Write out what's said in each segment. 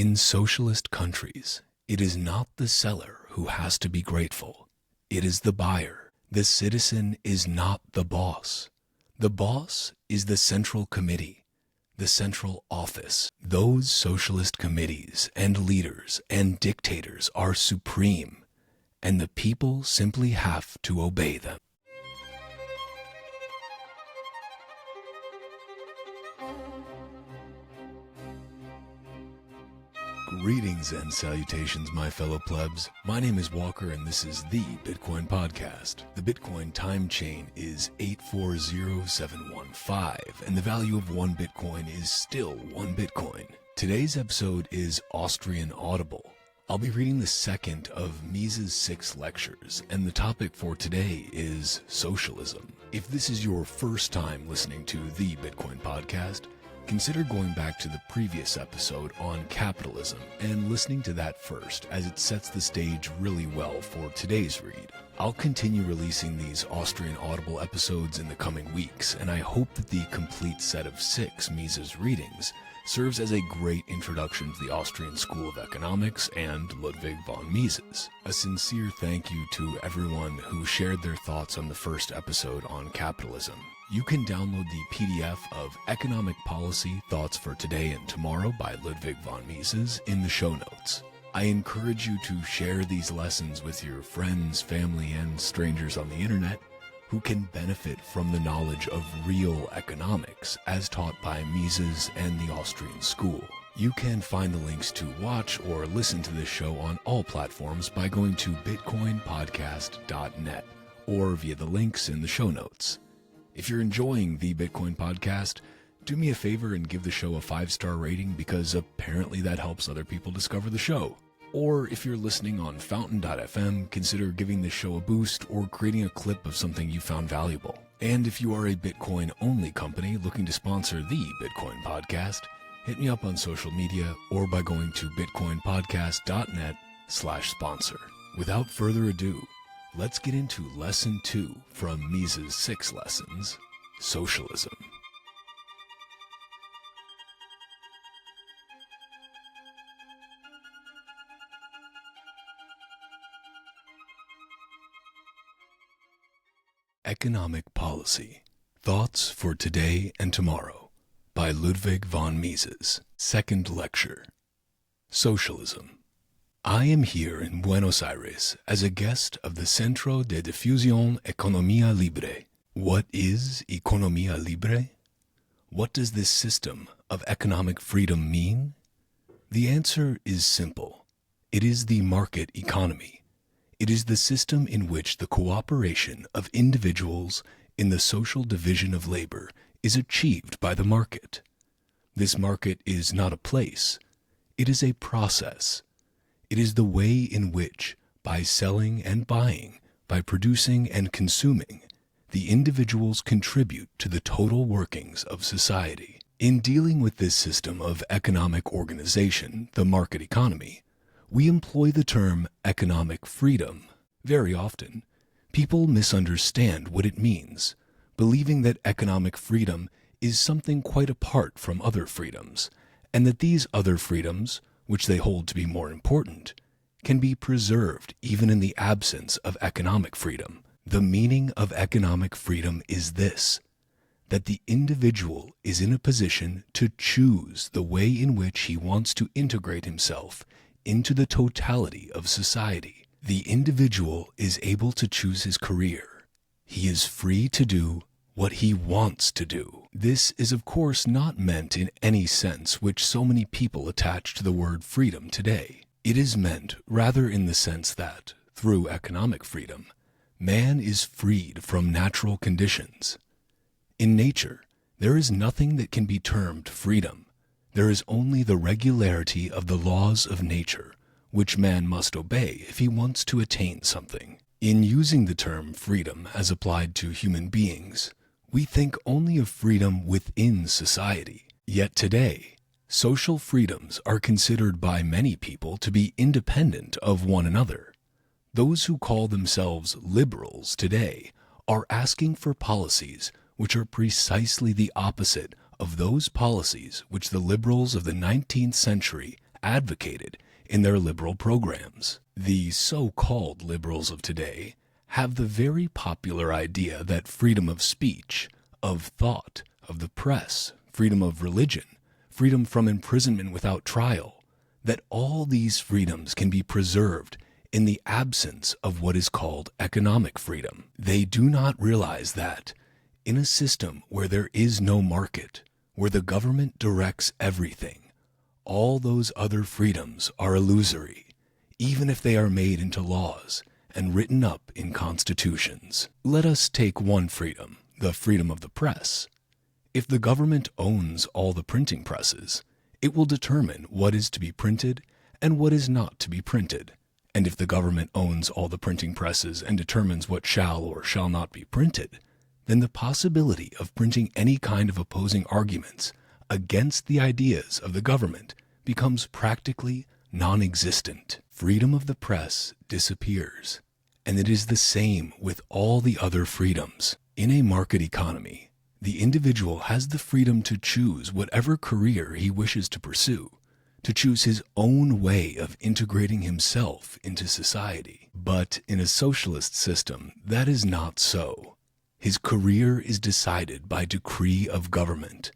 In socialist countries, it is not the seller who has to be grateful. It is the buyer. The citizen is not the boss. The boss is the central committee, the central office. Those socialist committees and leaders and dictators are supreme, and the people simply have to obey them. Greetings and salutations, my fellow plebs. My name is Walker, and this is the Bitcoin Podcast. The Bitcoin time chain is 840715, and the value of one Bitcoin is still one Bitcoin. Today's episode is Austrian Audible. I'll be reading the second of MISES' 6 lectures, and the topic for today is socialism. If this is your first time listening to the Bitcoin Podcast, consider going back to the previous episode on capitalism and listening to that first, as it sets the stage really well for today's read. I'll continue releasing these Austrian Audible episodes in the coming weeks, and I hope that the complete set of 6 Mises readings serves as a great introduction to the Austrian School of Economics and Ludwig von Mises. A sincere thank you to everyone who shared their thoughts on the first episode on capitalism. You can download the PDF of Economic Policy Thoughts for Today and Tomorrow by Ludwig von Mises in the show notes. I encourage you to share these lessons with your friends, family, and strangers on the internet who can benefit from the knowledge of real economics as taught by Mises and the Austrian School. You can find the links to watch or listen to this show on all platforms by going to bitcoinpodcast.net or via the links in the show notes. If you're enjoying the Bitcoin Podcast, do me a favor and give the show a 5-star rating, because apparently that helps other people discover the show. Or if you're listening on fountain.fm, consider giving the show a boost or creating a clip of something you found valuable. And if you are a Bitcoin-only company looking to sponsor the Bitcoin Podcast, hit me up on social media or by going to bitcoinpodcast.net/sponsor. Without further ado, let's get into Lesson 2 from Mises' 6 lessons, Socialism. Economic Policy, Thoughts for Today and Tomorrow by Ludwig von Mises. Second lecture, Socialism. I am here in Buenos Aires as a guest of the Centro de Difusión Economía Libre. What is Economía Libre? What does this system of economic freedom mean? The answer is simple. It is the market economy. It is the system in which the cooperation of individuals in the social division of labor is achieved by the market. This market is not a place. It is a process. It is the way in which, by selling and buying, by producing and consuming, the individuals contribute to the total workings of society. In dealing with this system of economic organization, the market economy, we employ the term economic freedom. Very often, people misunderstand what it means, believing that economic freedom is something quite apart from other freedoms, and that these other freedoms, which they hold to be more important, can be preserved even in the absence of economic freedom. The meaning of economic freedom is this: that the individual is in a position to choose the way in which he wants to integrate himself into the totality of society. The individual is able to choose his career. He is free to do what he wants to do. This is of course not meant in any sense which so many people attach to the word freedom today. It is meant rather in the sense that, through economic freedom, man is freed from natural conditions. In nature, there is nothing that can be termed freedom. There is only the regularity of the laws of nature, which man must obey if he wants to attain something. In using the term freedom as applied to human beings, we think only of freedom within society. Yet today, social freedoms are considered by many people to be independent of one another. Those who call themselves liberals today are asking for policies which are precisely the opposite of those policies which the liberals of the 19th century advocated in their liberal programs. The so-called liberals of today have the very popular idea that freedom of speech, of thought, of the press, freedom of religion, freedom from imprisonment without trial, that all these freedoms can be preserved in the absence of what is called economic freedom. They do not realize that in a system where there is no market, where the government directs everything, all those other freedoms are illusory, even if they are made into laws and written up in constitutions. Let us take one freedom, the freedom of the press. If the government owns all the printing presses, it will determine what is to be printed and what is not to be printed. And if the government owns all the printing presses and determines what shall or shall not be printed, then the possibility of printing any kind of opposing arguments against the ideas of the government becomes practically non-existent. Freedom of the press disappears, and it is the same with all the other freedoms. In a market economy, the individual has the freedom to choose whatever career he wishes to pursue, to choose his own way of integrating himself into society. But in a socialist system, that is not so. His career is decided by decree of government.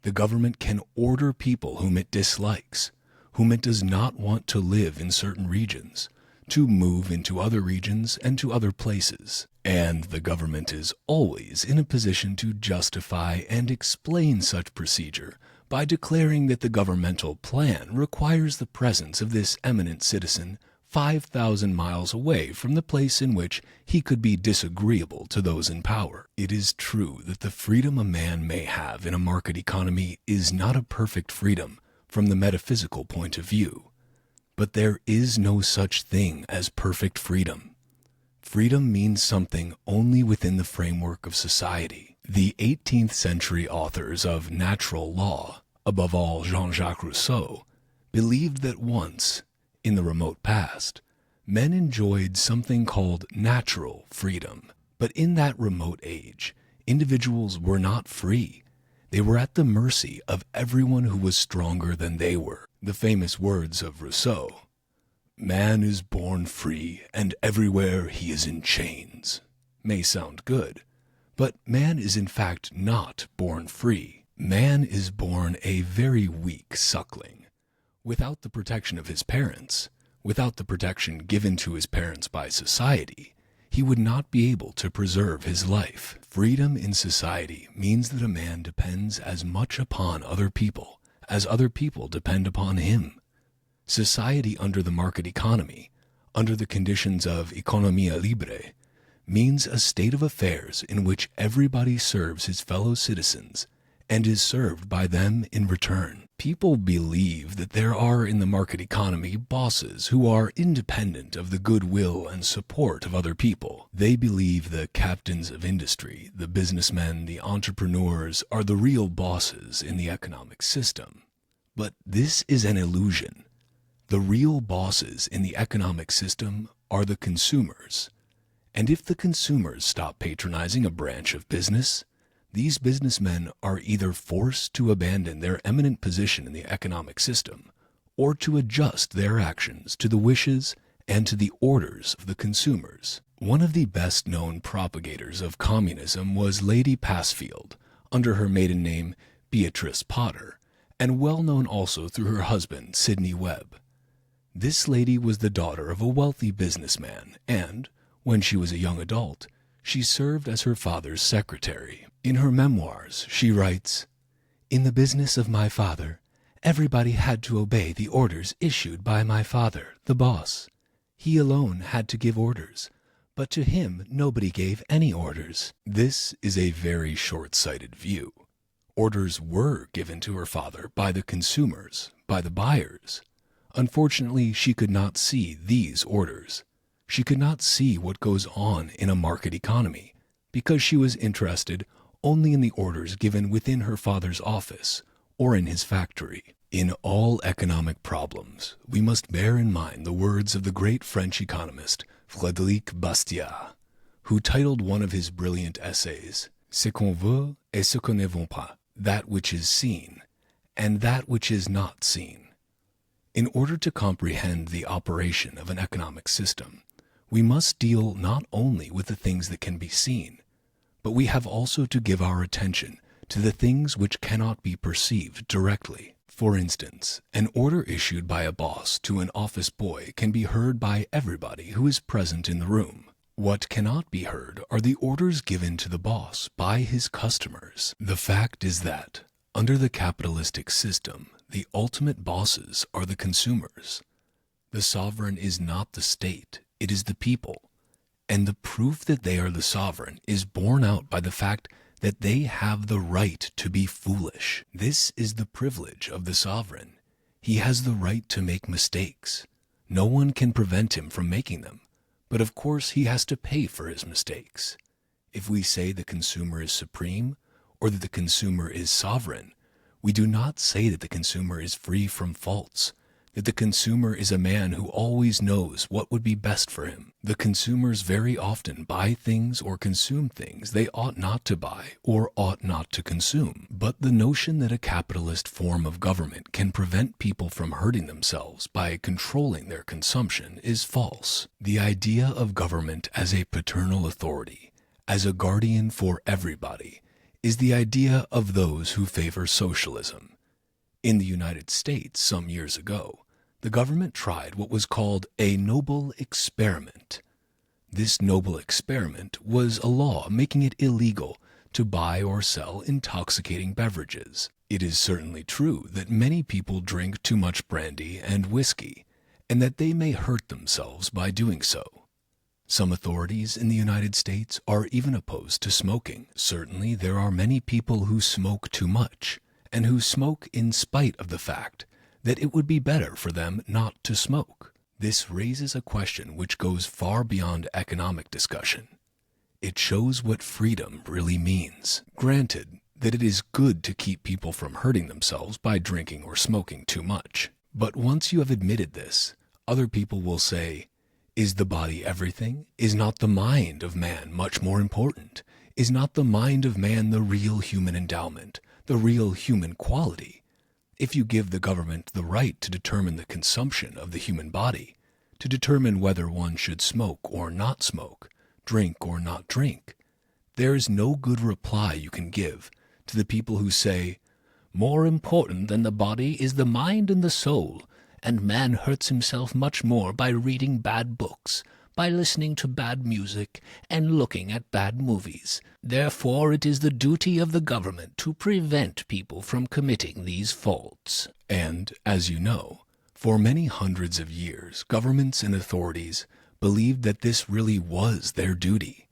The government can order people whom it dislikes, whom it does not want to live in certain regions, to move into other regions and to other places. And the government is always in a position to justify and explain such procedure by declaring that the governmental plan requires the presence of this eminent citizen 5,000 miles away from the place in which he could be disagreeable to those in power. It is true that the freedom a man may have in a market economy is not a perfect freedom from the metaphysical point of view, but there is no such thing as perfect freedom. Freedom means something only within the framework of society. The 18th century authors of natural law, above all Jean-Jacques Rousseau, believed that once, in the remote past, men enjoyed something called natural freedom. But in that remote age, individuals were not free. They were at the mercy of everyone who was stronger than they were. The famous words of Rousseau, "Man is born free, and everywhere he is in chains," may sound good, but man is in fact not born free. Man is born a very weak suckling. Without the protection of his parents, without the protection given to his parents by society, he would not be able to preserve his life. Freedom in society means that a man depends as much upon other people as other people depend upon him. Society under the market economy, under the conditions of economia libre, means a state of affairs in which everybody serves his fellow citizens and is served by them in return. People believe that there are in the market economy bosses who are independent of the goodwill and support of other people. They believe the captains of industry, the businessmen, the entrepreneurs are the real bosses in the economic system. But this is an illusion. The real bosses in the economic system are the consumers. And if the consumers stop patronizing a branch of business, these businessmen are either forced to abandon their eminent position in the economic system or to adjust their actions to the wishes and to the orders of the consumers. One of the best-known propagators of communism was Lady Passfield, under her maiden name Beatrice Potter, and well known also through her husband Sidney Webb. This lady was the daughter of a wealthy businessman, and, when she was a young adult, she served as her father's secretary. In her memoirs, she writes, "In the business of my father, everybody had to obey the orders issued by my father, the boss. He alone had to give orders, but to him nobody gave any orders." This is a very short-sighted view. Orders were given to her father by the consumers, by the buyers. Unfortunately, she could not see these orders. She could not see what goes on in a market economy, because she was interested only in the orders given within her father's office or in his factory. In all economic problems, we must bear in mind the words of the great French economist Frédéric Bastiat, who titled one of his brilliant essays, "Ce qu'on veut et ce qu'on ne veut pas," that which is seen and that which is not seen. In order to comprehend the operation of an economic system, we must deal not only with the things that can be seen, but we have also to give our attention to the things which cannot be perceived directly. For instance, an order issued by a boss to an office boy can be heard by everybody who is present in the room. What cannot be heard are the orders given to the boss by his customers. The fact is that, under the capitalistic system, the ultimate bosses are the consumers. The sovereign is not the state, it is the people. And the proof that they are the sovereign is borne out by the fact that they have the right to be foolish. This is the privilege of the sovereign. He has the right to make mistakes. No one can prevent him from making them, but of course he has to pay for his mistakes. If we say the consumer is supreme, or that the consumer is sovereign, we do not say that the consumer is free from faults, that the consumer is a man who always knows what would be best for him. The consumers very often buy things or consume things they ought not to buy or ought not to consume. But the notion that a capitalist form of government can prevent people from hurting themselves by controlling their consumption is false. The idea of government as a paternal authority, as a guardian for everybody, is the idea of those who favor socialism. In the United States some years ago, the government tried what was called a noble experiment. This noble experiment was a law making it illegal to buy or sell intoxicating beverages. It is certainly true that many people drink too much brandy and whiskey, and that they may hurt themselves by doing so. Some authorities in the United States are even opposed to smoking. Certainly there are many people who smoke too much, and who smoke in spite of the fact that it would be better for them not to smoke. This raises a question which goes far beyond economic discussion. It shows what freedom really means. Granted that it is good to keep people from hurting themselves by drinking or smoking too much. But once you have admitted this, other people will say, is the body everything? Is not the mind of man much more important? Is not the mind of man the real human endowment, the real human quality? If you give the government the right to determine the consumption of the human body, to determine whether one should smoke or not smoke, drink or not drink, there is no good reply you can give to the people who say, more important than the body is the mind and the soul, and man hurts himself much more by reading bad books, by listening to bad music, and looking at bad movies. Therefore it is the duty of the government to prevent people from committing these faults. And, as you know, for many hundreds of years, governments and authorities believed that this really was their duty.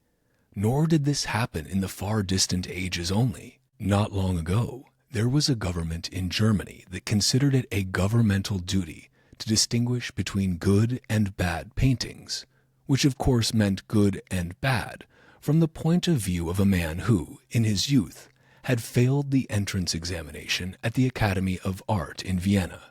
Nor did this happen in the far distant ages only. Not long ago, there was a government in Germany that considered it a governmental duty to distinguish between good and bad paintings, which of course meant good and bad from the point of view of a man who, in his youth, had failed the entrance examination at the Academy of Art in Vienna.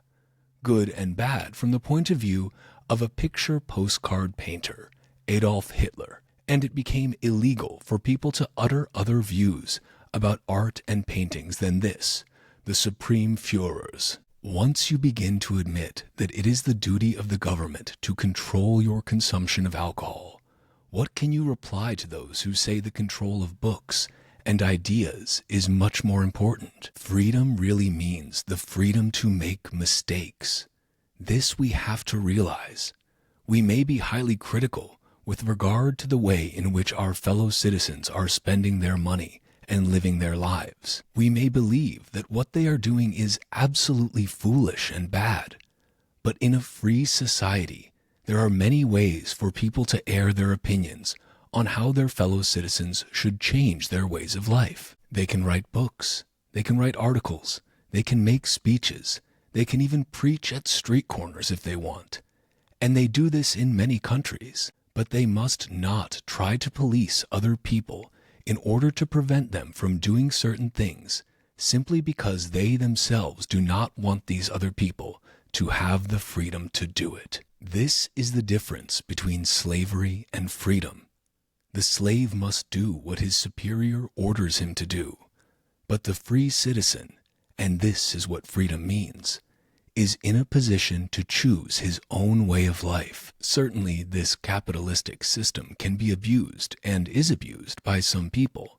Good and bad from the point of view of a picture postcard painter, Adolf Hitler, and it became illegal for people to utter other views about art and paintings than this, the supreme Führer's. Once you begin to admit that it is the duty of the government to control your consumption of alcohol, what can you reply to those who say the control of books and ideas is much more important? Freedom really means the freedom to make mistakes. This we have to realize. We may be highly critical with regard to the way in which our fellow citizens are spending their money and living their lives. We may believe that what they are doing is absolutely foolish and bad. But in a free society, there are many ways for people to air their opinions on how their fellow citizens should change their ways of life. They can write books, they can write articles, they can make speeches, they can even preach at street corners if they want. And they do this in many countries, but they must not try to police other people in order to prevent them from doing certain things simply because they themselves do not want these other people to have the freedom to do it. This is the difference between slavery and freedom. The slave must do what his superior orders him to do, but the free citizen, and this is what freedom means, is in a position to choose his own way of life. Certainly, this capitalistic system can be abused and is abused by some people.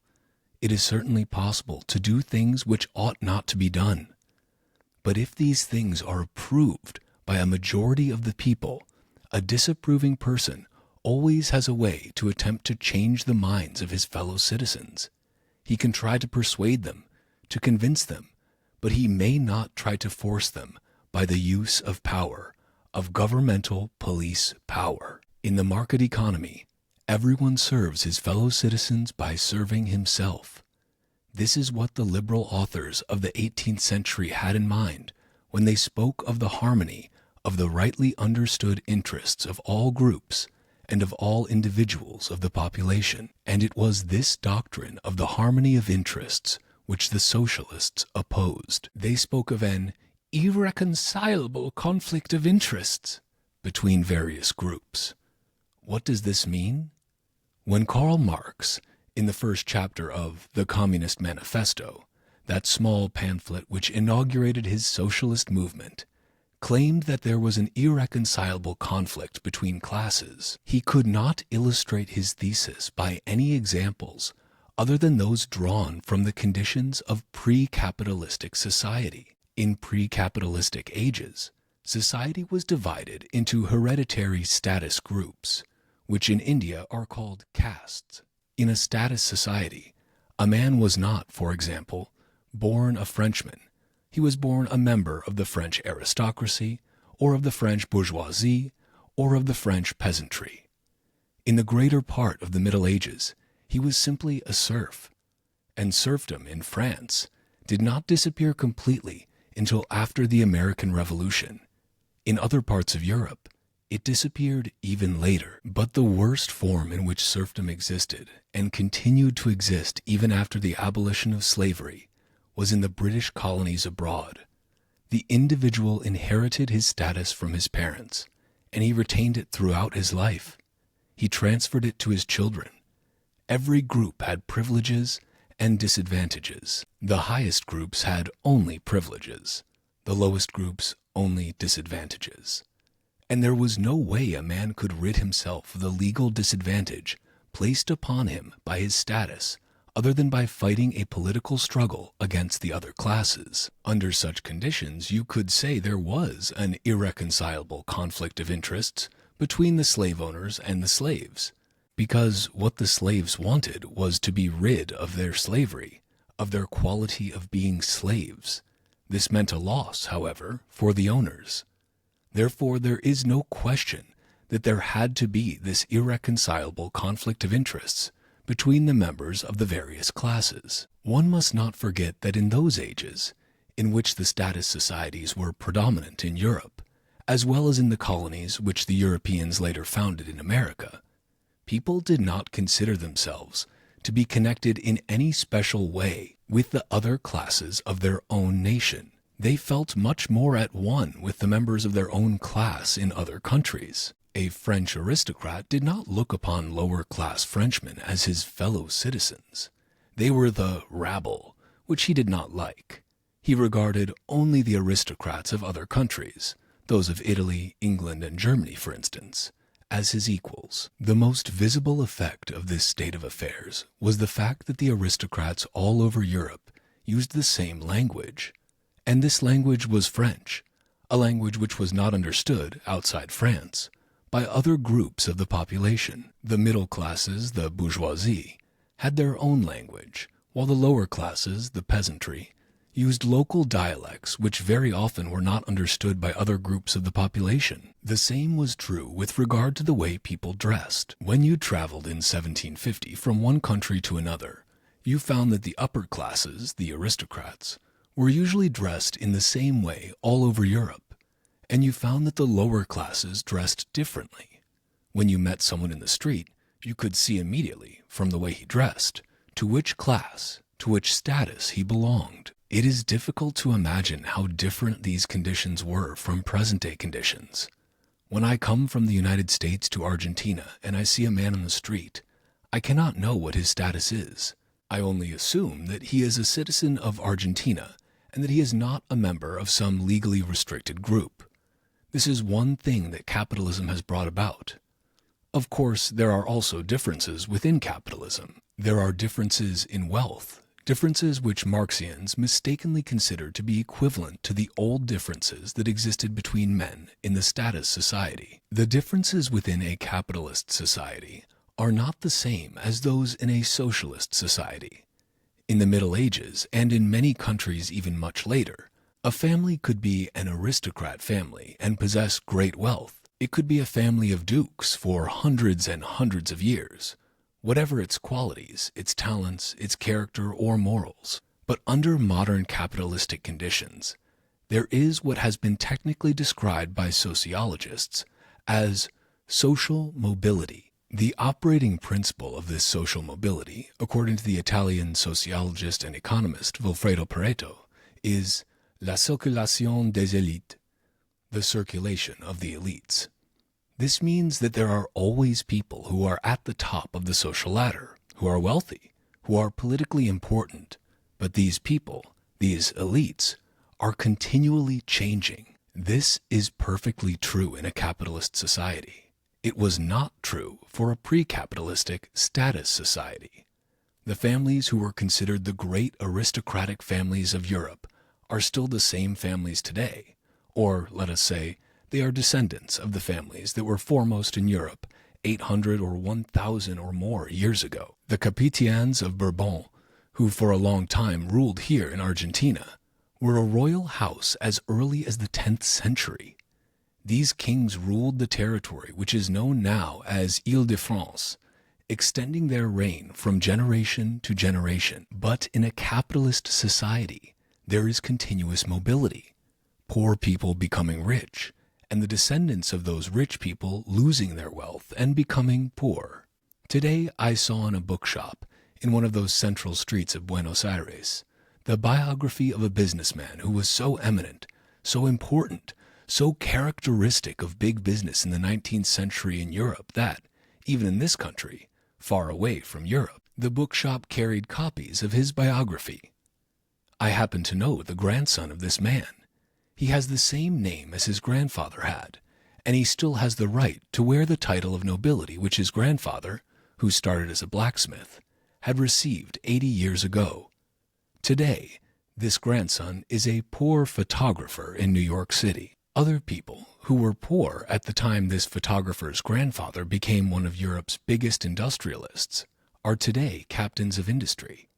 It is certainly possible to do things which ought not to be done. But if these things are approved by a majority of the people, a disapproving person always has a way to attempt to change the minds of his fellow citizens. He can try to persuade them, to convince them, but he may not try to force them by the use of power, of governmental police power. In the market economy, everyone serves his fellow citizens by serving himself. This is what the liberal authors of the 18th century had in mind when they spoke of the harmony of the rightly understood interests of all groups and of all individuals of the population. And it was this doctrine of the harmony of interests which the socialists opposed. They spoke of an irreconcilable conflict of interests between various groups. What does this mean? When Karl Marx, in the first chapter of The Communist Manifesto, that small pamphlet which inaugurated his socialist movement, claimed that there was an irreconcilable conflict between classes, he could not illustrate his thesis by any examples other than those drawn from the conditions of pre-capitalistic society. In pre-capitalistic ages, society was divided into hereditary status groups, which in India are called castes. In a status society, a man was not, for example, born a Frenchman. He was born a member of the French aristocracy, or of the French bourgeoisie, or of the French peasantry. In the greater part of the Middle Ages, he was simply a serf. And serfdom in France did not disappear completely until after the American Revolution. In other parts of Europe, it disappeared even later. But the worst form in which serfdom existed, and continued to exist even after the abolition of slavery, was in the British colonies abroad. The individual inherited his status from his parents, and he retained it throughout his life. He transferred it to his children. Every group had privileges and disadvantages. The highest groups had only privileges, the lowest groups only disadvantages. And there was no way a man could rid himself of the legal disadvantage placed upon him by his status other than by fighting a political struggle against the other classes. Under such conditions, you could say there was an irreconcilable conflict of interests between the slave owners and the slaves, because what the slaves wanted was to be rid of their slavery, of their quality of being slaves. This meant a loss, however, for the owners. Therefore, there is no question that there had to be this irreconcilable conflict of interests between the members of the various classes. One must not forget that in those ages, in which the status societies were predominant in Europe, as well as in the colonies which the Europeans later founded in America, people did not consider themselves to be connected in any special way with the other classes of their own nation. They felt much more at one with the members of their own class in other countries. A French aristocrat did not look upon lower-class Frenchmen as his fellow citizens. They were the rabble, which he did not like. He regarded only the aristocrats of other countries, those of Italy, England, and Germany, for instance, as his equals. The most visible effect of this state of affairs was the fact that the aristocrats all over Europe used the same language, and this language was French, a language which was not understood outside France by other groups of the population. The middle classes, the bourgeoisie, had their own language, while the lower classes, the peasantry, used local dialects which very often were not understood by other groups of the population. The same was true with regard to the way people dressed. When you traveled in 1750 from one country to another, you found that the upper classes, the aristocrats, were usually dressed in the same way all over Europe, and you found that the lower classes dressed differently. When you met someone in the street, you could see immediately, from the way he dressed, to which class, to which status he belonged. It is difficult to imagine how different these conditions were from present-day conditions. When I come from the United States to Argentina and I see a man on the street, I cannot know what his status is. I only assume that he is a citizen of Argentina and that he is not a member of some legally restricted group. This is one thing that capitalism has brought about. Of course, there are also differences within capitalism. There are differences in wealth, differences which Marxians mistakenly consider to be equivalent to the old differences that existed between men in the status society. The differences within a capitalist society are not the same as those in a socialist society. In the Middle Ages, and in many countries even much later, a family could be an aristocrat family and possess great wealth. It could be a family of dukes for hundreds and hundreds of years, whatever its qualities, its talents, its character, or morals. But under modern capitalistic conditions, there is what has been technically described by sociologists as social mobility. The operating principle of this social mobility, according to the Italian sociologist and economist Vilfredo Pareto, is la circulation des élites, the circulation of the elites. This means that there are always people who are at the top of the social ladder, who are wealthy, who are politically important, but these people, these elites, are continually changing. This is perfectly true in a capitalist society. It was not true for a pre-capitalistic status society. The families who were considered the great aristocratic families of Europe are still the same families today, or let us say, they are descendants of the families that were foremost in Europe 800 or 1,000 or more years ago. The Capetians of Bourbon, who for a long time ruled here in Argentina, were a royal house as early as the 10th century. These kings ruled the territory which is known now as Île-de-France, extending their reign from generation to generation. But in a capitalist society, there is continuous mobility, poor people becoming rich, and the descendants of those rich people losing their wealth and becoming poor. Today I saw in a bookshop in one of those central streets of Buenos Aires the biography of a businessman who was so eminent, so important, so characteristic of big business in the 19th century in Europe that, even in this country, far away from Europe, the bookshop carried copies of his biography. I happen to know the grandson of this man. He has the same name as his grandfather had, and he still has the right to wear the title of nobility which his grandfather, who started as a blacksmith, had received 80 years ago. Today, this grandson is a poor photographer in New York City. Other people who were poor at the time this photographer's grandfather became one of Europe's biggest industrialists are today captains of industry.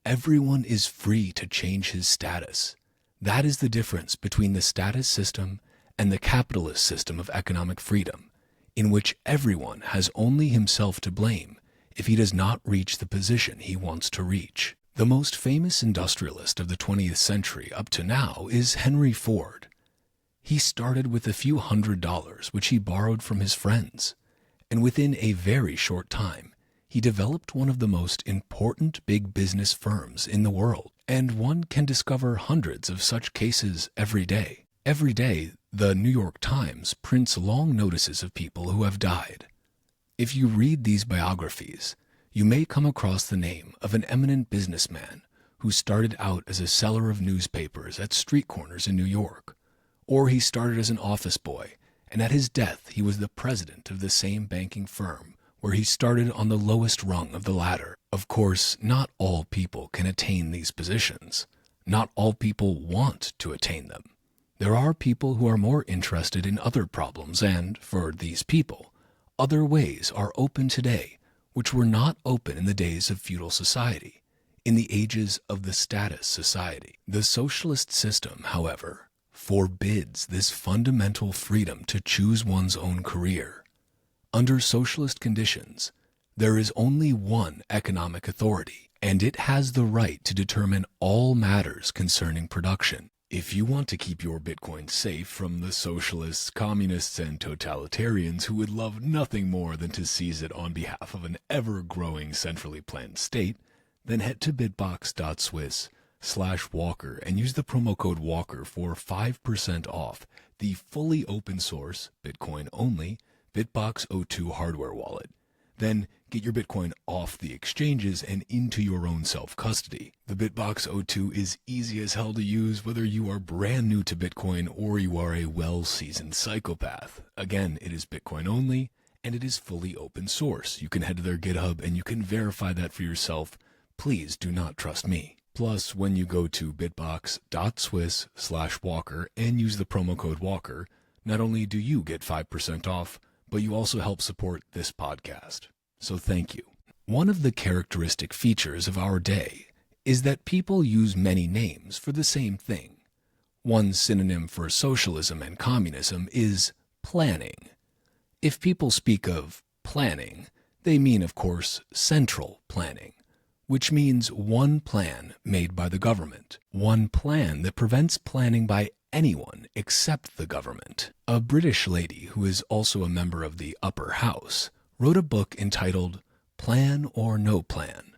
Everyone is free to change his status. That is the difference between the status system and the capitalist system of economic freedom, in which everyone has only himself to blame if he does not reach the position he wants to reach. The most famous industrialist of the 20th century up to now is Henry Ford. He started with a few $100s which he borrowed from his friends, and within a very short time, he developed one of the most important big business firms in the world, and one can discover hundreds of such cases every day. Every day, the New York Times prints long notices of people who have died. If you read these biographies, you may come across the name of an eminent businessman who started out as a seller of newspapers at street corners in New York, or he started as an office boy, and at his death he was the president of the same banking firm where he started on the lowest rung of the ladder. Of course, not all people can attain these positions. Not all people want to attain them. There are people who are more interested in other problems, and, for these people, other ways are open today which were not open in the days of feudal society, in the ages of the status society. The socialist system, however, forbids this fundamental freedom to choose one's own career. Under socialist conditions, there is only one economic authority, and it has the right to determine all matters concerning production. If you want to keep your Bitcoin safe from the socialists, communists, and totalitarians who would love nothing more than to seize it on behalf of an ever-growing centrally planned state, then head to bitbox.swiss/Walker and use the promo code Walker for 5% off the fully open source, Bitcoin only, BitBox 02 hardware wallet. Then get your Bitcoin off the exchanges and into your own self-custody. The Bitbox O2 is easy as hell to use whether you are brand new to Bitcoin or you are a well-seasoned psychopath. Again, it is Bitcoin only, and it is fully open source. You can head to their GitHub and you can verify that for yourself. Please do not trust me. Plus, when you go to bitbox.swiss/walker and use the promo code Walker, not only do you get 5% off, but you also help support this podcast. So thank you. One of the characteristic features of our day is that people use many names for the same thing. One synonym for socialism and communism is planning. If people speak of planning, they mean, of course, central planning, which means one plan made by the government, one plan that prevents planning by anyone except the government. A British lady who is also a member of the upper house wrote a book entitled Plan or No Plan,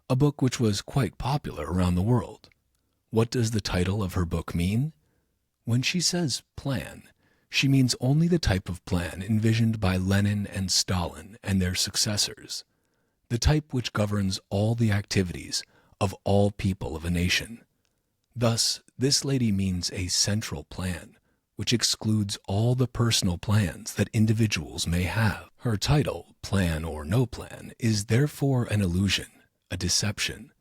a book which was quite popular around the world. What does the title of her book mean? When she says plan, she means only the type of plan envisioned by Lenin and Stalin and their successors, the type which governs all the activities of all people of a nation. Thus, this lady means a central plan, which excludes all the personal plans that individuals may have. Her title, Plan or No Plan, is therefore an illusion, a deception.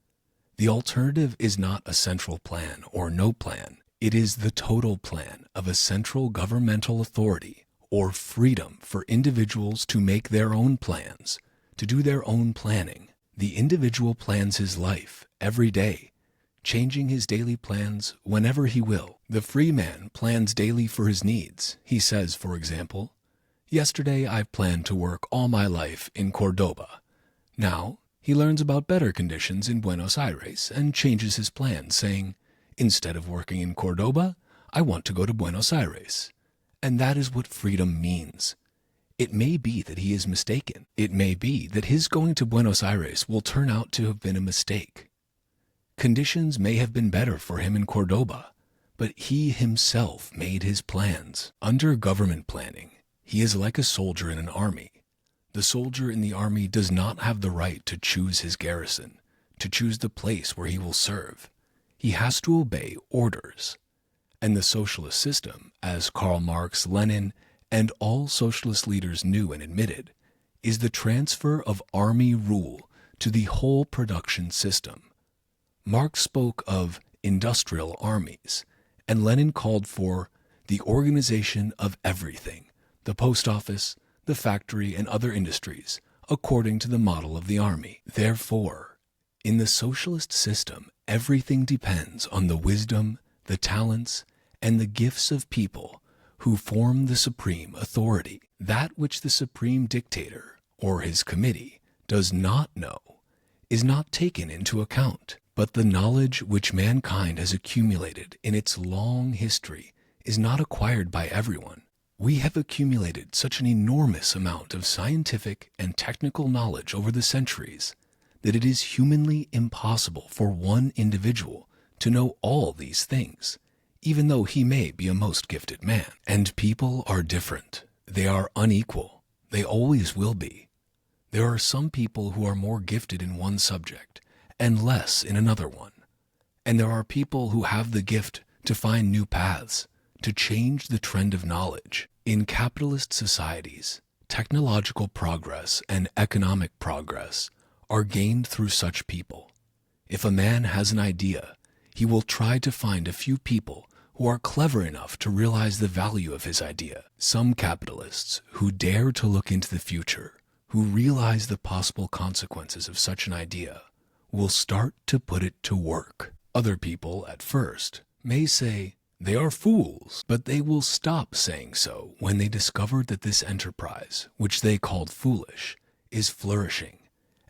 The alternative is not a central plan or no plan. It is the total plan of a central governmental authority or freedom for individuals to make their own plans, to do their own planning. The individual plans his life every day, changing his daily plans whenever he will. The free man plans daily for his needs. He says, for example, "Yesterday I planned to work all my life in Cordoba." Now he learns about better conditions in Buenos Aires and changes his plans, saying, "Instead of working in Cordoba, I want to go to Buenos Aires." And that is what freedom means. It may be that he is mistaken. It may be that his going to Buenos Aires will turn out to have been a mistake. Conditions may have been better for him in Cordoba, but he himself made his plans. Under government planning, he is like a soldier in an army. The soldier in the army does not have the right to choose his garrison, to choose the place where he will serve. He has to obey orders. And the socialist system, as Karl Marx, Lenin, and all socialist leaders knew and admitted, is the transfer of army rule to the whole production system. Marx spoke of industrial armies, and Lenin called for the organization of everything, the post office, the factory, and other industries, according to the model of the army. Therefore, in the socialist system, everything depends on the wisdom, the talents, and the gifts of people who form the supreme authority. That which the supreme dictator, or his committee, does not know is not taken into account. But the knowledge which mankind has accumulated in its long history is not acquired by everyone. We have accumulated such an enormous amount of scientific and technical knowledge over the centuries that it is humanly impossible for one individual to know all these things, even though he may be a most gifted man. And people are different. They are unequal. They always will be. There are some people who are more gifted in one subject and less in another one. And there are people who have the gift to find new paths, to change the trend of knowledge. In capitalist societies, technological progress and economic progress are gained through such people. If a man has an idea, he will try to find a few people who are clever enough to realize the value of his idea. Some capitalists who dare to look into the future, who realize the possible consequences of such an idea, will start to put it to work. Other people, at first, may say they are fools, but they will stop saying so when they discover that this enterprise, which they called foolish, is flourishing,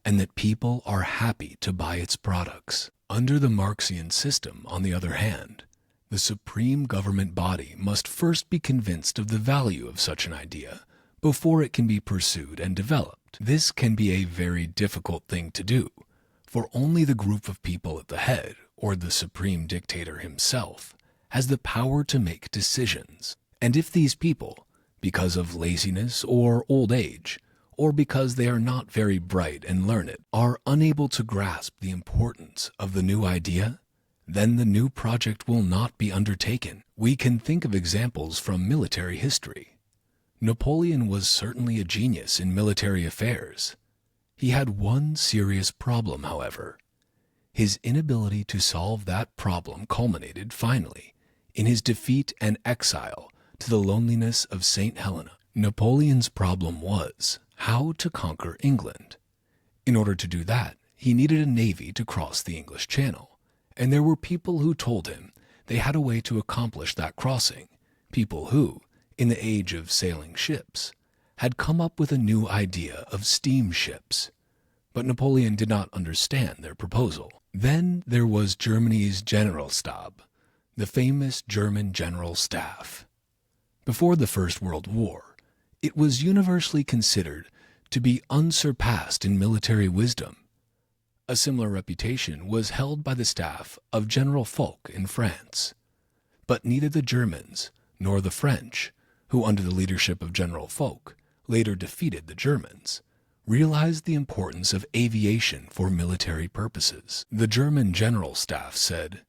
and that people are happy to buy its products. Under the Marxian system, on the other hand, the supreme government body must first be convinced of the value of such an idea before it can be pursued and developed. This can be a very difficult thing to do, for only the group of people at the head, or the supreme dictator himself, has the power to make decisions. And if these people, because of laziness or old age, or because they are not very bright and learned, are unable to grasp the importance of the new idea, then the new project will not be undertaken. We can think of examples from military history. Napoleon was certainly a genius in military affairs. He had one serious problem, however. His inability to solve that problem culminated, finally, in his defeat and exile to the loneliness of St. Helena. Napoleon's problem was how to conquer England. In order to do that, he needed a navy to cross the English Channel, and there were people who told him they had a way to accomplish that crossing, people who, in the age of sailing ships, had come up with a new idea of steamships. But Napoleon did not understand their proposal. Then there was Germany's Generalstab, the famous German General Staff. Before the First World War, it was universally considered to be unsurpassed in military wisdom. A similar reputation was held by the staff of General Foch in France. But neither the Germans nor the French, who under the leadership of General Foch later defeated the Germans, realized the importance of aviation for military purposes. The German General Staff said,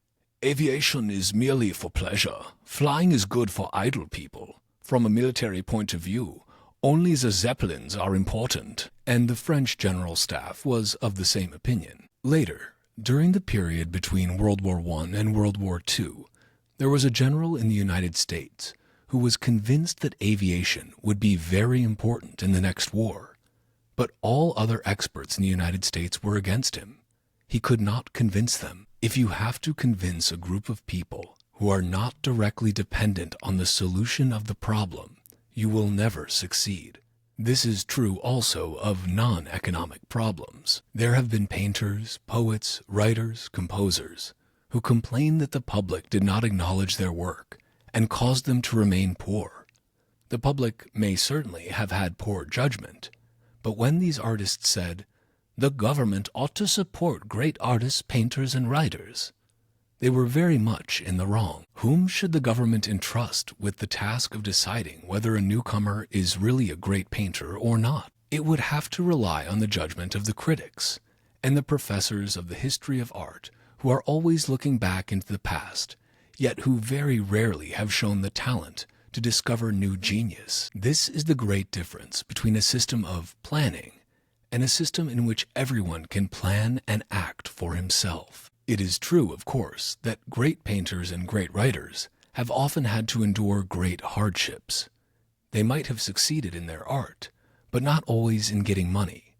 "Aviation is merely for pleasure. Flying is good for idle people. From a military point of view, only the Zeppelins are important." And the French General Staff was of the same opinion. Later, during the period between World War I and World War II, there was a general in the United States who was convinced that aviation would be very important in the next war. But all other experts in the United States were against him. He could not convince them. If you have to convince a group of people who are not directly dependent on the solution of the problem, you will never succeed. This is true also of non-economic problems. There have been painters, poets, writers, composers who complained that the public did not acknowledge their work and caused them to remain poor. The public may certainly have had poor judgment, but when these artists said, "The government ought to support great artists, painters, and writers," they were very much in the wrong. Whom should the government entrust with the task of deciding whether a newcomer is really a great painter or not? It would have to rely on the judgment of the critics and the professors of the history of art, who are always looking back into the past, yet who very rarely have shown the talent to discover new genius. This is the great difference between a system of planning and a system in which everyone can plan and act for himself. It is true, of course, that great painters and great writers have often had to endure great hardships. They might have succeeded in their art, but not always in getting money.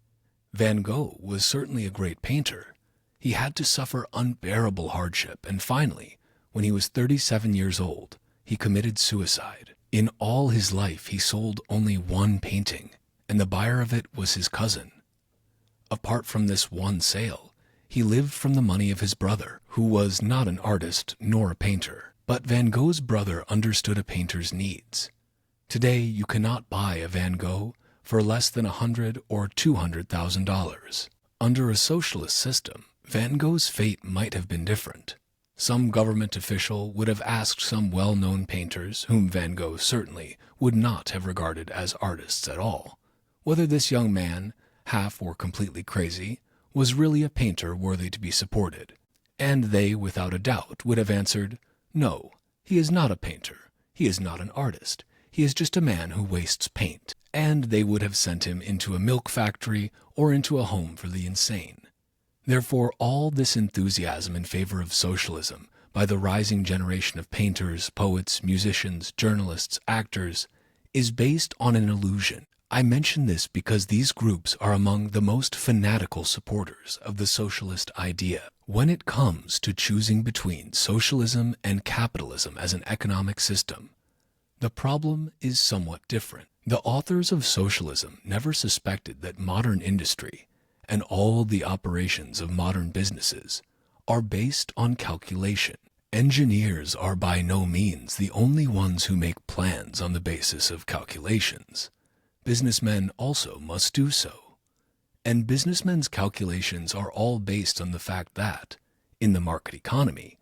Van Gogh was certainly a great painter. He had to suffer unbearable hardship, and finally, when he was 37 years old, he committed suicide. In all his life, he sold only one painting, and the buyer of it was his cousin. Apart from this one sale, he lived from the money of his brother, who was not an artist nor a painter. But Van Gogh's brother understood a painter's needs. Today, you cannot buy a Van Gogh for less than $100,000 or $200,000. Under a socialist system, Van Gogh's fate might have been different. Some government official would have asked some well-known painters, whom Van Gogh certainly would not have regarded as artists at all, whether this young man, half or completely crazy, was really a painter worthy to be supported. And they, without a doubt, would have answered, "No, he is not a painter. He is not an artist. He is just a man who wastes paint." And they would have sent him into a milk factory or into a home for the insane. Therefore, all this enthusiasm in favor of socialism by the rising generation of painters, poets, musicians, journalists, actors, is based on an illusion. I mention this because these groups are among the most fanatical supporters of the socialist idea. When it comes to choosing between socialism and capitalism as an economic system, the problem is somewhat different. The authors of socialism never suspected that modern industry and all the operations of modern businesses are based on calculation. Engineers are by no means the only ones who make plans on the basis of calculations. Businessmen also must do so. And businessmen's calculations are all based on the fact that, in the market economy,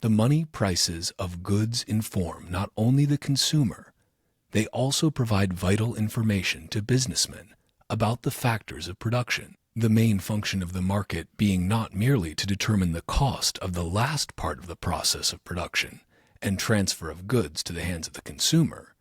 the money prices of goods inform not only the consumer, they also provide vital information to businessmen about the factors of production. The main function of the market being not merely to determine the cost of the last part of the process of production and transfer of goods to the hands of the consumer,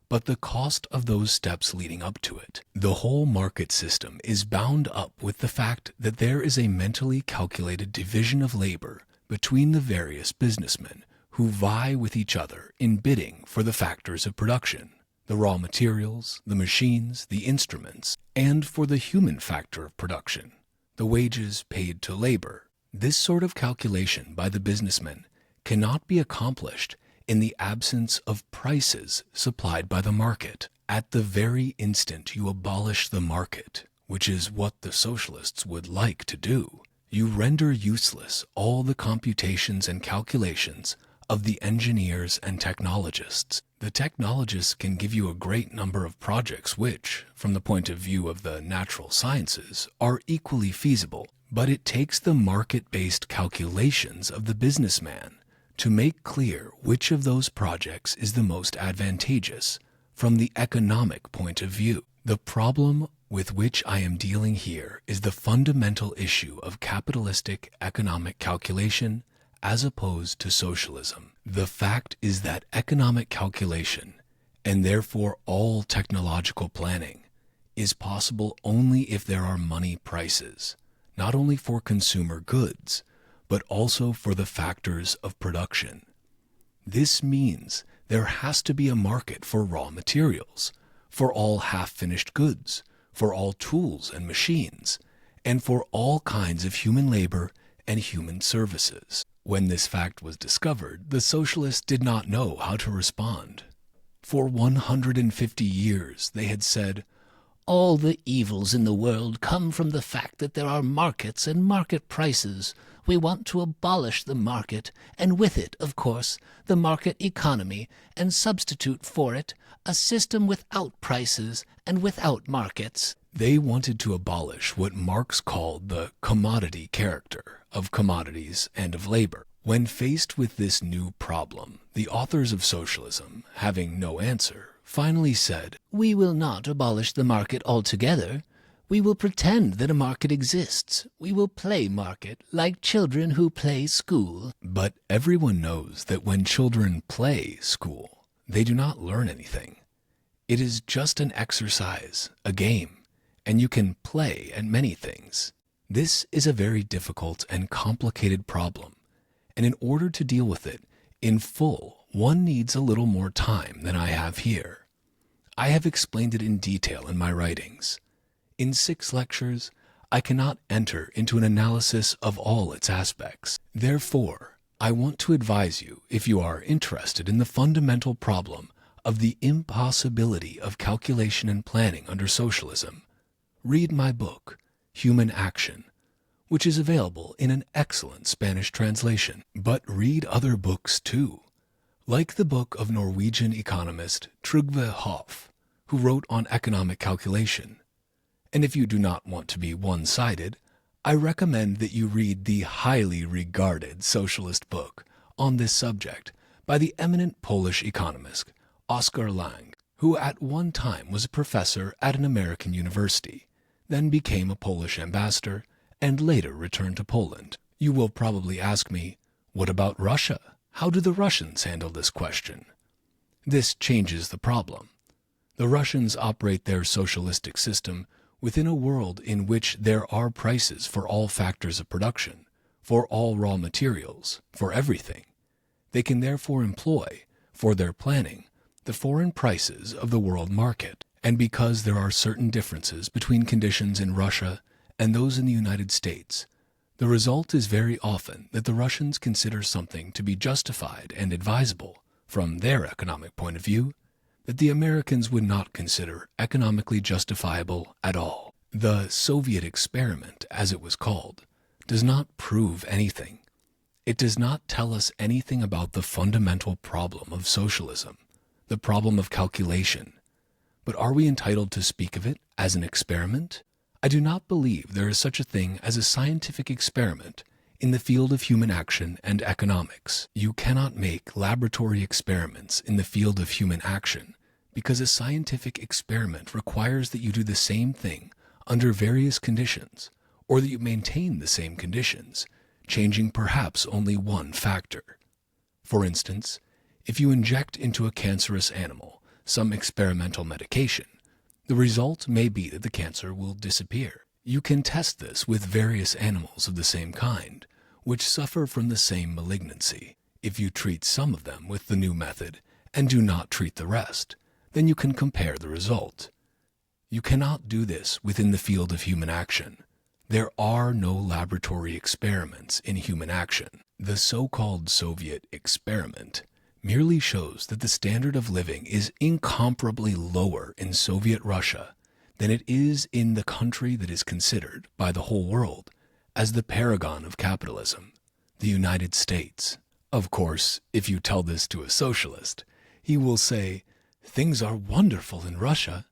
but the cost of those steps leading up to it. The whole market system is bound up with the fact that there is a mentally calculated division of labor between the various businessmen who vie with each other in bidding for the factors of production, the raw materials, the machines, the instruments, and for the human factor of production, the wages paid to labor. This sort of calculation by the businessmen cannot be accomplished in the absence of prices supplied by the market. At the very instant you abolish the market, which is what the socialists would like to do, you render useless all the computations and calculations of the engineers and technologists. The technologists can give you a great number of projects which, from the point of view of the natural sciences, are equally feasible, but it takes the market-based calculations of the businessman to make clear which of those projects is the most advantageous from the economic point of view. The problem with which I am dealing here is the fundamental issue of capitalistic economic calculation as opposed to socialism. The fact is that economic calculation, and therefore all technological planning, is possible only if there are money prices, not only for consumer goods, but also for the factors of production. This means there has to be a market for raw materials, for all half-finished goods, for all tools and machines, and for all kinds of human labor and human services. When this fact was discovered, the socialists did not know how to respond. For 150 years they had said, "All the evils in the world come from the fact that there are markets and market prices. We want to abolish the market, and with it, of course, the market economy, and substitute for it a system without prices and without markets." They wanted to abolish what Marx called the commodity character of commodities and of labor. When faced with this new problem, the authors of socialism, having no answer, finally said, "We will not abolish the market altogether. We will pretend that a market exists. We will play market, like children who play school." But everyone knows that when children play school, they do not learn anything. It is just an exercise, a game, and you can play at many things. This is a very difficult and complicated problem, and in order to deal with it in full, one needs a little more time than I have here. I have explained it in detail in my writings. In 6 lectures, I cannot enter into an analysis of all its aspects. Therefore, I want to advise you, if you are interested in the fundamental problem of the impossibility of calculation and planning under socialism, read my book, Human Action, which is available in an excellent Spanish translation. But read other books too, like the book of Norwegian economist Trygve Hoff, who wrote on economic calculation. And if you do not want to be one-sided, I recommend that you read the highly regarded socialist book on this subject by the eminent Polish economist Oskar Lange, who at one time was a professor at an American university, then became a Polish ambassador, and later returned to Poland. You will probably ask me, what about Russia? How do the Russians handle this question? This changes the problem. The Russians operate their socialistic system within a world in which there are prices for all factors of production, for all raw materials, for everything. They can therefore employ, for their planning, the foreign prices of the world market. And because there are certain differences between conditions in Russia and those in the United States, the result is very often that the Russians consider something to be justified and advisable from their economic point of view that the Americans would not consider economically justifiable at all. The Soviet experiment, as it was called, does not prove anything. It does not tell us anything about the fundamental problem of socialism, the problem of calculation. But are we entitled to speak of it as an experiment? I do not believe there is such a thing as a scientific experiment in the field of human action and economics. You cannot make laboratory experiments in the field of human action because a scientific experiment requires that you do the same thing under various conditions, or that you maintain the same conditions, changing perhaps only one factor. For instance, if you inject into a cancerous animal some experimental medication, the result may be that the cancer will disappear. You can test this with various animals of the same kind, which suffer from the same malignancy. If you treat some of them with the new method and do not treat the rest, then you can compare the result. You cannot do this within the field of human action. There are no laboratory experiments in human action. The so-called Soviet experiment merely shows that the standard of living is incomparably lower in Soviet Russia than it is in the country that is considered by the whole world as the paragon of capitalism, the United States. Of course, if you tell this to a socialist, he will say, "Things are wonderful in Russia."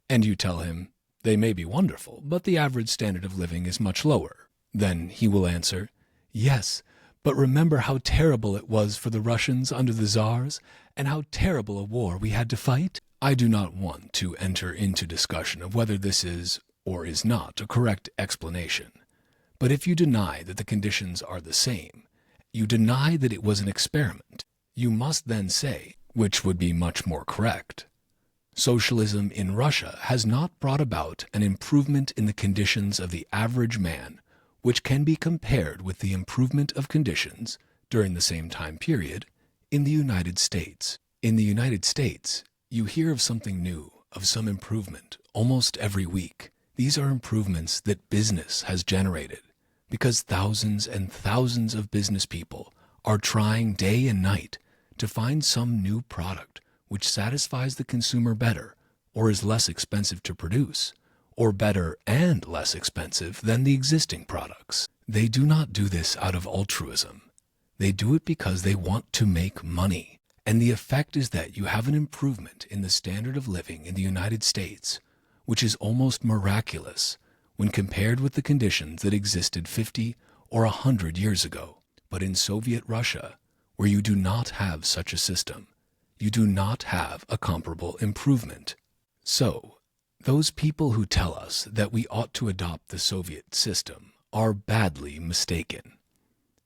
And you tell him, "They may be wonderful, but the average standard of living is much lower." Then he will answer, "Yes, but remember how terrible it was for the Russians under the Tsars, and how terrible a war we had to fight?" I do not want to enter into discussion of whether this is or is not a correct explanation. But if you deny that the conditions are the same, you deny that it was an experiment. You must then say, which would be much more correct, socialism in Russia has not brought about an improvement in the conditions of the average man, which can be compared with the improvement of conditions during the same time period in the United States. In the United States, you hear of something new, of some improvement, almost every week. These are improvements that business has generated, because thousands and thousands of business people are trying day and night to find some new product which satisfies the consumer better, or is less expensive to produce, or better and less expensive than the existing products. They do not do this out of altruism. They do it because they want to make money. And the effect is that you have an improvement in the standard of living in the United States, which is almost miraculous when compared with the conditions that existed 50 or 100 years ago. But in Soviet Russia, where you do not have such a system, you do not have a comparable improvement. So, those people who tell us that we ought to adopt the Soviet system are badly mistaken.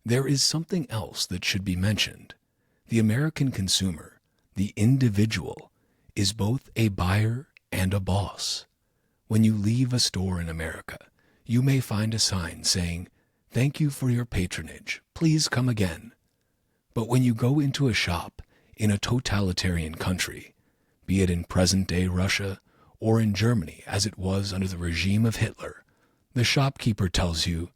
There is something else that should be mentioned. The American consumer, the individual, is both a buyer and a boss. When you leave a store in America, you may find a sign saying, "Thank you for your patronage. Please come again." But when you go into a shop in a totalitarian country, be it in present-day Russia or in Germany as it was under the regime of Hitler, the shopkeeper tells you,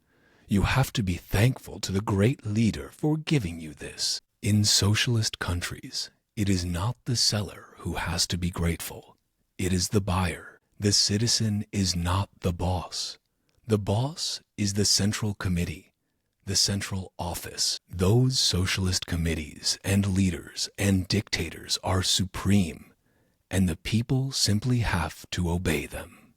"You have to be thankful to the great leader for giving you this." In socialist countries, it is not the seller who has to be grateful. It is the buyer. The citizen is not the boss. The boss is the central committee, the central office. Those socialist committees and leaders and dictators are supreme, and the people simply have to obey them.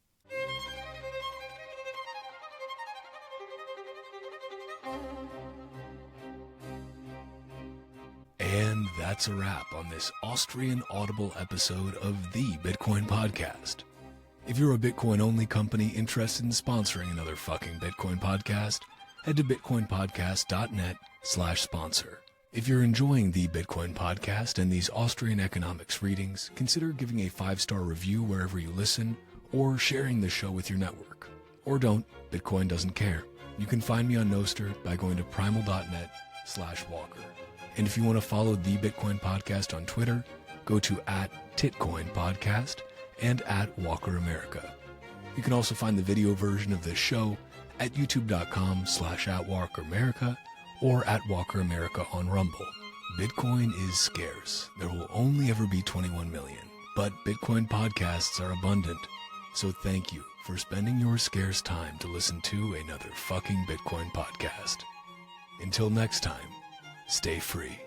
And that's a wrap on this Austrian Audible episode of the Bitcoin Podcast. If you're a Bitcoin-only company interested in sponsoring another fucking Bitcoin podcast, head to bitcoinpodcast.net/sponsor. If you're enjoying the Bitcoin Podcast and these Austrian economics readings, consider giving a 5-star review wherever you listen, or sharing the show with your network. Or don't, Bitcoin doesn't care. You can find me on Nostr by going to primal.net/walker. And if you want to follow the Bitcoin Podcast on Twitter, go to @TitcoinPodcast and @WalkerAmerica. You can also find the video version of this show at youtube.com/@WalkerAmerica or @WalkerAmerica on Rumble. Bitcoin is scarce. There will only ever be 21 million, but Bitcoin podcasts are abundant. So thank you for spending your scarce time to listen to another fucking Bitcoin podcast. Until next time, stay free.